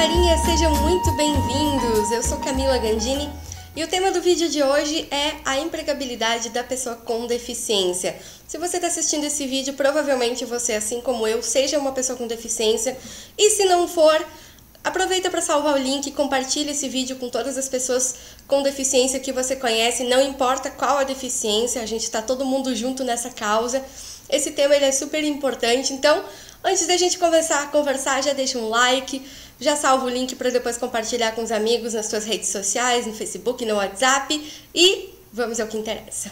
galerinha, sejam muito bem-vindos! Eu sou Camila Gandini e o tema do vídeo de hoje é a empregabilidade da pessoa com deficiência. Se você está assistindo esse vídeo, provavelmente você, assim como eu, seja uma pessoa com deficiência, e se não for, aproveita para salvar o link e compartilha esse vídeo com todas as pessoas com deficiência que você conhece, não importa qual a deficiência, a gente está todo mundo junto nessa causa. Esse tema ele é super importante, então antes da gente conversar, já deixa um like, já salva o link para depois compartilhar com os amigos nas suas redes sociais, no Facebook, no WhatsApp e vamos ao que interessa.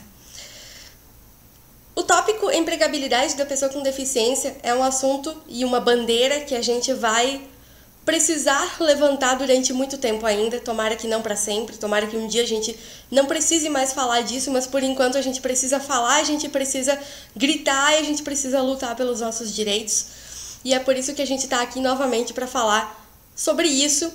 O tópico empregabilidade da pessoa com deficiência é um assunto e uma bandeira que a gente vai precisar levantar durante muito tempo ainda, tomara que não para sempre, tomara que um dia a gente não precise mais falar disso, mas por enquanto a gente precisa falar, a gente precisa gritar e a gente precisa lutar pelos nossos direitos. E é por isso que a gente está aqui novamente para falar sobre isso,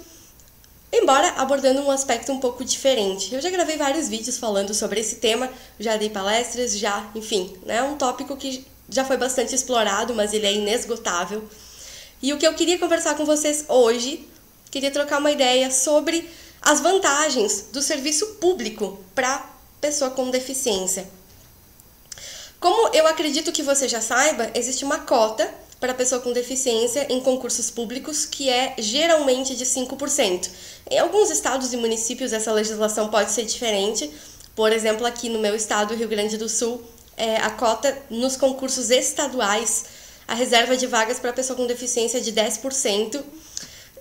embora abordando um aspecto um pouco diferente. Eu já gravei vários vídeos falando sobre esse tema, já dei palestras, enfim, é um tópico que já foi bastante explorado, mas ele é inesgotável. E o que eu queria conversar com vocês hoje, queria trocar uma ideia sobre as vantagens do serviço público para pessoa com deficiência. Como eu acredito que você já saiba, existe uma cota para pessoa com deficiência em concursos públicos que é geralmente de 5%. Em alguns estados e municípios essa legislação pode ser diferente. Por exemplo, aqui no meu estado, Rio Grande do Sul, a cota nos concursos estaduais, a reserva de vagas para pessoa com deficiência é de 10%.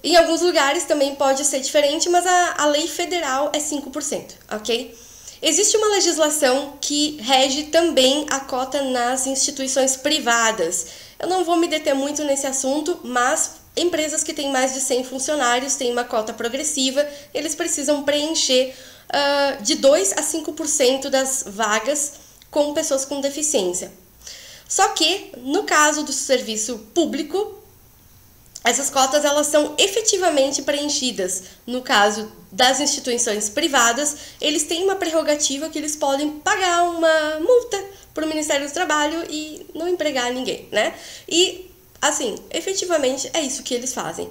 Em alguns lugares também pode ser diferente, mas a lei federal é 5%, ok? Existe uma legislação que rege também a cota nas instituições privadas. Eu não vou me deter muito nesse assunto, mas empresas que têm mais de 100 funcionários têm uma cota progressiva, eles precisam preencher de 2 a 5% das vagas com pessoas com deficiência. Só que, no caso do serviço público, essas cotas elas são efetivamente preenchidas. No caso das instituições privadas, eles têm uma prerrogativa que eles podem pagar uma multa para o Ministério do Trabalho e não empregar ninguém, né? E, assim, efetivamente é isso que eles fazem.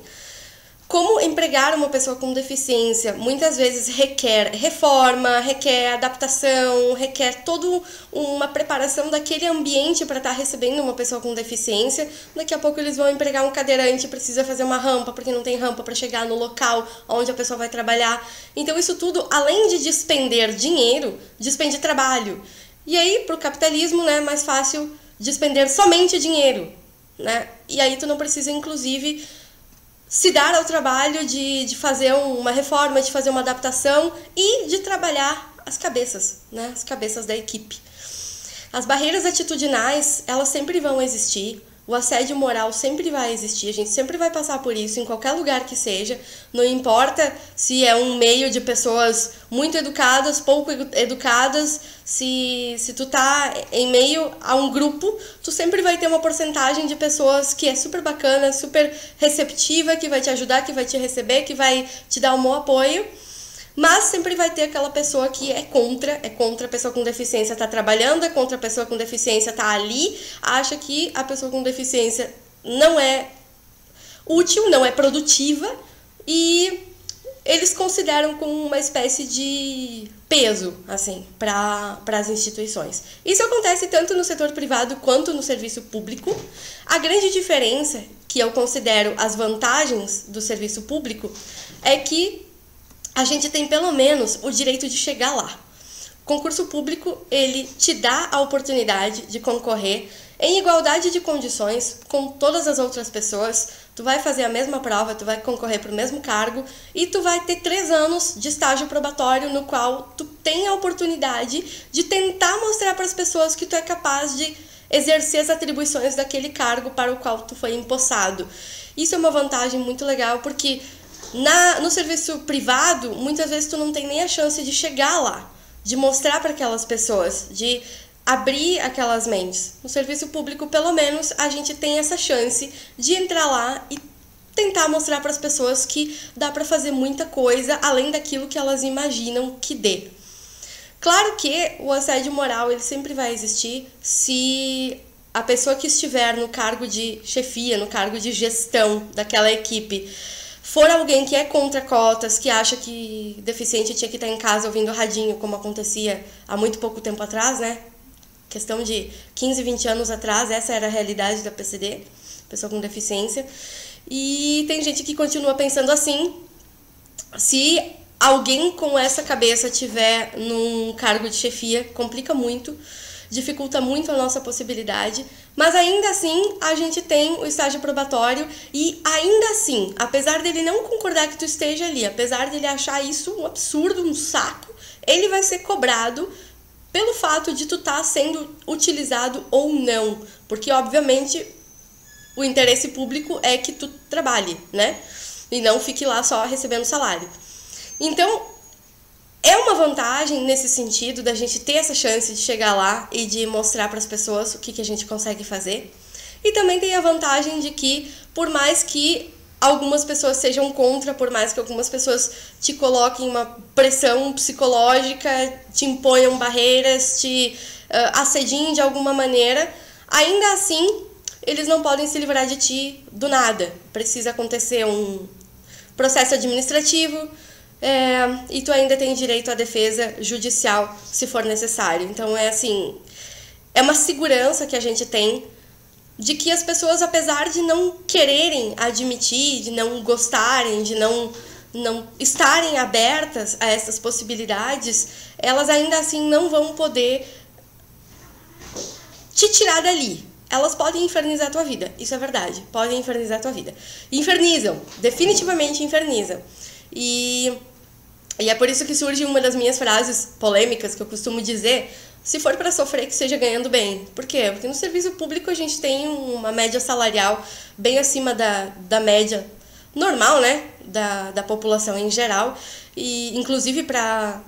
Como empregar uma pessoa com deficiência muitas vezes requer reforma, requer adaptação, requer toda uma preparação daquele ambiente para estar recebendo uma pessoa com deficiência. Daqui a pouco eles vão empregar um cadeirante, precisa fazer uma rampa porque não tem rampa para chegar no local onde a pessoa vai trabalhar. Então isso tudo, além de despender dinheiro, despende trabalho. E aí, para o capitalismo, né, é mais fácil despender somente dinheiro, né? E aí tu não precisa, inclusive, se dar ao trabalho de fazer uma reforma, de fazer uma adaptação e de trabalhar as cabeças, né? As cabeças da equipe. As barreiras atitudinais, elas sempre vão existir. O assédio moral sempre vai existir, a gente sempre vai passar por isso em qualquer lugar que seja, não importa se é um meio de pessoas muito educadas, pouco educadas, se tu tá em meio a um grupo, tu sempre vai ter uma porcentagem de pessoas que é super bacana, super receptiva, que vai te ajudar, que vai te receber, que vai te dar um bom apoio. Mas sempre vai ter aquela pessoa que é contra a pessoa com deficiência estar trabalhando, é contra a pessoa com deficiência estar ali, acha que a pessoa com deficiência não é útil, não é produtiva e eles consideram como uma espécie de peso, assim, para as instituições. Isso acontece tanto no setor privado quanto no serviço público. A grande diferença, que eu considero as vantagens do serviço público, é que a gente tem pelo menos o direito de chegar lá. O concurso público, ele te dá a oportunidade de concorrer em igualdade de condições com todas as outras pessoas. Tu vai fazer a mesma prova, tu vai concorrer para o mesmo cargo e tu vai ter 3 anos de estágio probatório no qual tu tem a oportunidade de tentar mostrar para as pessoas que tu é capaz de exercer as atribuições daquele cargo para o qual tu foi empossado. Isso é uma vantagem muito legal porque no serviço privado, muitas vezes tu não tem nem a chance de chegar lá, de mostrar para aquelas pessoas, de abrir aquelas mentes. No serviço público, pelo menos, a gente tem essa chance de entrar lá e tentar mostrar para as pessoas que dá para fazer muita coisa além daquilo que elas imaginam que dê. Claro que o assédio moral ele sempre vai existir se a pessoa que estiver no cargo de chefia, no cargo de gestão daquela equipe, for alguém que é contra cotas, que acha que deficiente tinha que estar em casa ouvindo radinho, como acontecia há muito pouco tempo atrás, né? Questão de 15, 20 anos atrás, essa era a realidade da PCD, pessoa com deficiência. E tem gente que continua pensando assim. Se alguém com essa cabeça tiver num cargo de chefia, complica muito, dificulta muito a nossa possibilidade, mas ainda assim a gente tem o estágio probatório e ainda assim, apesar dele não concordar que tu esteja ali, apesar dele achar isso um absurdo, um saco, ele vai ser cobrado pelo fato de tu estar sendo utilizado ou não, porque obviamente o interesse público é que tu trabalhe, né? E não fique lá só recebendo salário. Então, é uma vantagem nesse sentido da gente ter essa chance de chegar lá e de mostrar para as pessoas o que a gente consegue fazer. E também tem a vantagem de que, por mais que algumas pessoas sejam contra, por mais que algumas pessoas te coloquem uma pressão psicológica, te imponham barreiras, te assediem de alguma maneira, ainda assim eles não podem se livrar de ti do nada. Precisa acontecer um processo administrativo, e tu ainda tem direito à defesa judicial, se for necessário. Então, é uma segurança que a gente tem de que as pessoas, apesar de não quererem admitir, de não gostarem, de não estarem abertas a essas possibilidades, elas ainda assim não vão poder te tirar dali. Elas podem infernizar a tua vida, isso é verdade, podem infernizar a tua vida. Infernizam, definitivamente infernizam. E é por isso que surge uma das minhas frases polêmicas que eu costumo dizer: se for para sofrer, que seja ganhando bem. Por quê? Porque no serviço público a gente tem uma média salarial bem acima da média normal, né? Da população em geral. E inclusive para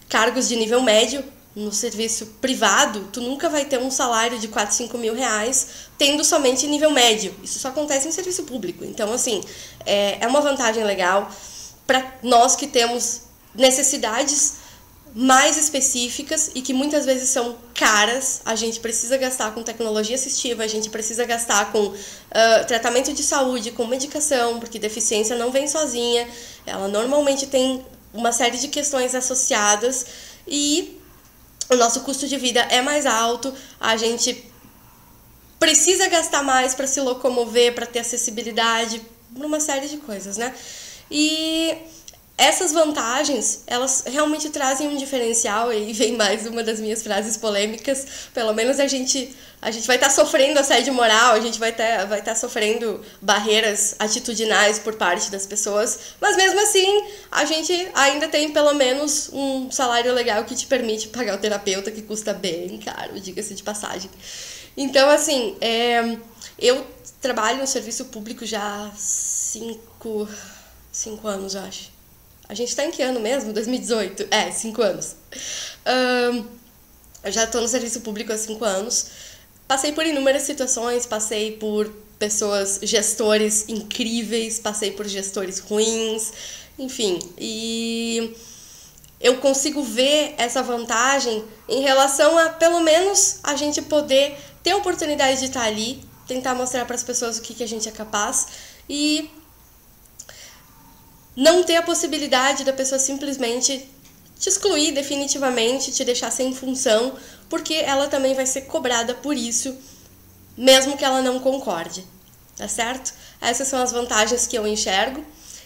cargos de nível médio, no serviço privado, tu nunca vai ter um salário de 4, 5 mil reais tendo somente nível médio. Isso só acontece em serviço público. Então, é uma vantagem legal para nós que temos necessidades mais específicas e que muitas vezes são caras. A gente precisa gastar com tecnologia assistiva, a gente precisa gastar com tratamento de saúde, com medicação, porque deficiência não vem sozinha, ela normalmente tem uma série de questões associadas e o nosso custo de vida é mais alto, a gente precisa gastar mais para se locomover, para ter acessibilidade, uma série de coisas, né? E essas vantagens, elas realmente trazem um diferencial, e vem mais uma das minhas frases polêmicas. Pelo menos a gente vai estar sofrendo assédio moral, a gente vai estar sofrendo barreiras atitudinais por parte das pessoas, mas mesmo assim a gente ainda tem pelo menos um salário legal que te permite pagar o terapeuta, que custa bem caro, diga-se de passagem. Então, eu trabalho no serviço público já há 5 anos, eu acho. A gente tá em que ano mesmo? 2018? 5 anos. Eu já tô no serviço público há 5 anos. Passei por inúmeras situações, passei por gestores incríveis, passei por gestores ruins, enfim. E eu consigo ver essa vantagem em relação a, pelo menos, a gente poder ter a oportunidade de estar ali, tentar mostrar para as pessoas o que a gente é capaz e não ter a possibilidade da pessoa simplesmente te excluir definitivamente, te deixar sem função, porque ela também vai ser cobrada por isso, mesmo que ela não concorde, tá certo? Essas são as vantagens que eu enxergo.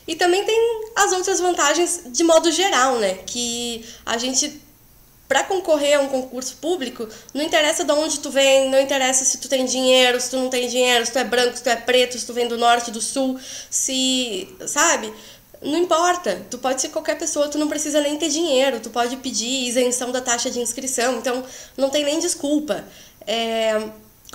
E também tem as outras vantagens de modo geral, né? Que a gente, para concorrer a um concurso público, não interessa de onde tu vem, não interessa se tu tem dinheiro, se tu não tem dinheiro, se tu é branco, se tu é preto, se tu vem do norte, do sul, sabe? Não importa, tu pode ser qualquer pessoa, tu não precisa nem ter dinheiro, tu pode pedir isenção da taxa de inscrição, então não tem nem desculpa.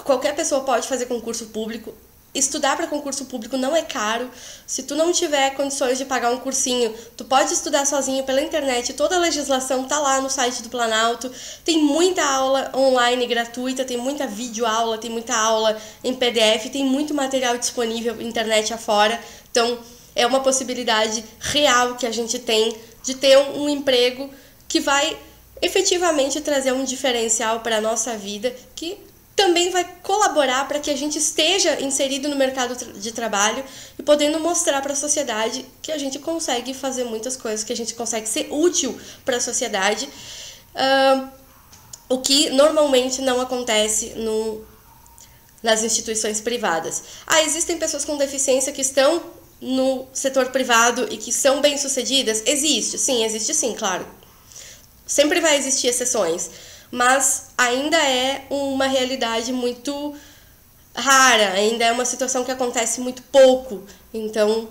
Qualquer pessoa pode fazer concurso público. Estudar para concurso público não é caro. Se tu não tiver condições de pagar um cursinho, tu pode estudar sozinho pela internet. Toda a legislação tá lá no site do Planalto. Tem muita aula online gratuita, tem muita videoaula, tem muita aula em PDF, tem muito material disponível internet afora. Então, é uma possibilidade real que a gente tem de ter um emprego que vai efetivamente trazer um diferencial para a nossa vida, que também vai colaborar para que a gente esteja inserido no mercado de trabalho e podendo mostrar para a sociedade que a gente consegue fazer muitas coisas, que a gente consegue ser útil para a sociedade, o que normalmente não acontece nas instituições privadas. Existem pessoas com deficiência que estão no setor privado e que são bem-sucedidas? Existe sim, claro. Sempre vai existir exceções, mas ainda é uma realidade muito rara, ainda é uma situação que acontece muito pouco. Então,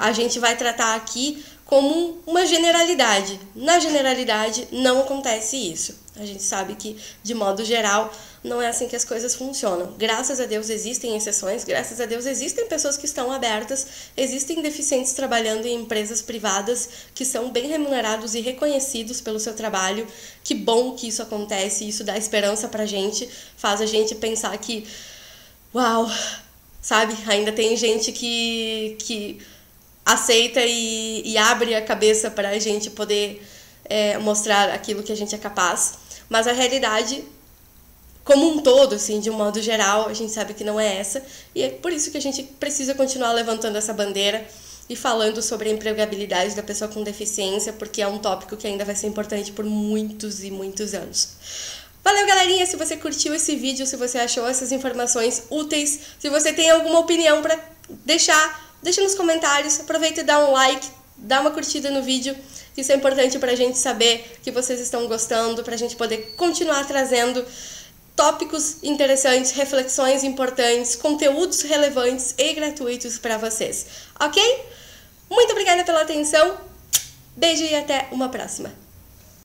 a gente vai tratar aqui como uma generalidade. Na generalidade, não acontece isso. A gente sabe que, de modo geral, não é assim que as coisas funcionam. Graças a Deus existem exceções, graças a Deus existem pessoas que estão abertas, existem deficientes trabalhando em empresas privadas que são bem remunerados e reconhecidos pelo seu trabalho. Que bom que isso acontece, isso dá esperança pra gente, faz a gente pensar que, uau, sabe, ainda tem gente que aceita e abre a cabeça para a gente poder mostrar aquilo que a gente é capaz. Mas a realidade, como um todo, assim, de um modo geral, a gente sabe que não é essa. E é por isso que a gente precisa continuar levantando essa bandeira e falando sobre a empregabilidade da pessoa com deficiência, porque é um tópico que ainda vai ser importante por muitos e muitos anos. Valeu, galerinha! Se você curtiu esse vídeo, se você achou essas informações úteis, se você tem alguma opinião para deixar, deixa nos comentários, aproveita e dá um like, dá uma curtida no vídeo. Isso é importante pra gente saber que vocês estão gostando, pra gente poder continuar trazendo tópicos interessantes, reflexões importantes, conteúdos relevantes e gratuitos para vocês, ok? Muito obrigada pela atenção, beijo e até uma próxima!